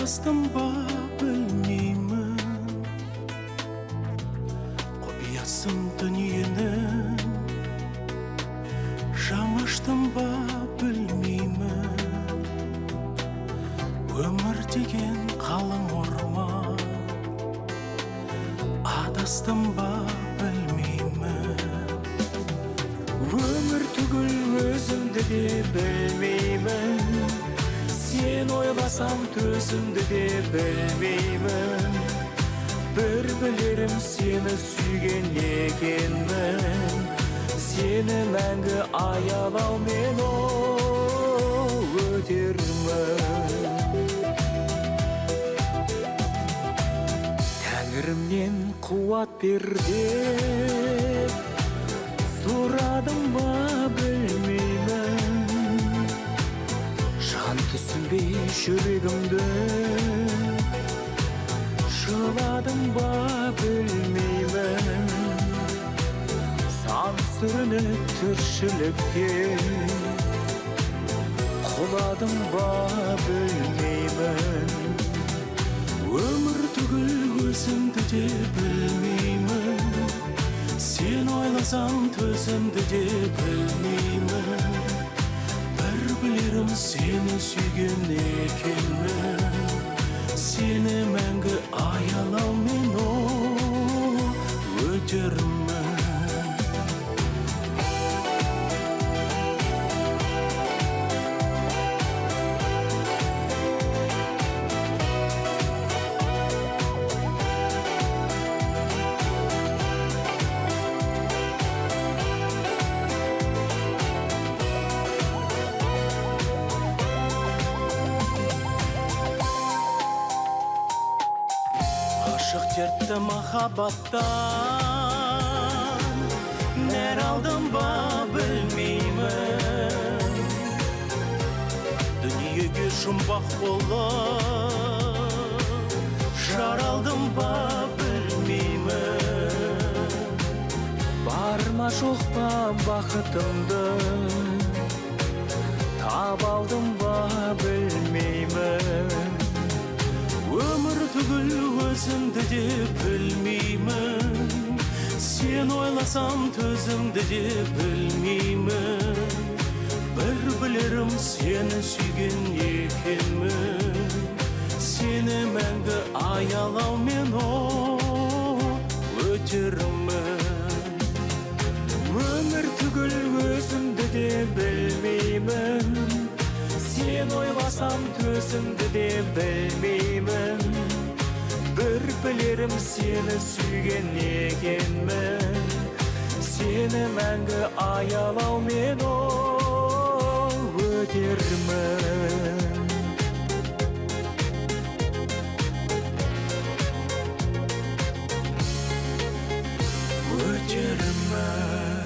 Adastım ba bilmeymin, kopyasın dünyanın. Жаңаштым ба білмеймін, өмір деген қалың орман. Адастым ба білмеймін, өмір түгіл өзімді де білмеймін. Сен ойласам төзімді де білмеймін. Бір білерім сені сүйген екенмін. Сені мәңгі аялаумен өтермін. Тәңірімнен қуат бер деп сұрадым ба білмеймін. Жан түсінбей жүрегімді жыладым ба білмеймін. Сан сүрініп тіршілікке құладым ба білмеймін. Өмір түгіл өзімді де білмеймін. Сен ойласам төзімді де білмеймін. Бір білерім сені сүйген екенмін. Сені мәңгі аялаумен өтермін. Aşık dertte mahabbattan nər aldım ba bilmeymin. Dünyege şumbaq болып жар алдым ба білмеймін. Бар ма жоқ па бақытымды таба алдым ба білмеймін. Өмір түгіл өзімді де білмеймін. Сен ойласам төзімді де білмеймін. Бір білерім сені сүйген екенмін. Сені мәңгі аялаумен өтермін. Өмір түгіл өзімді де білмеймін. Сен ойласам төзімді де білмеймін. Бір білерім сені сүйген екенмін. Сені мәңгі аялаумен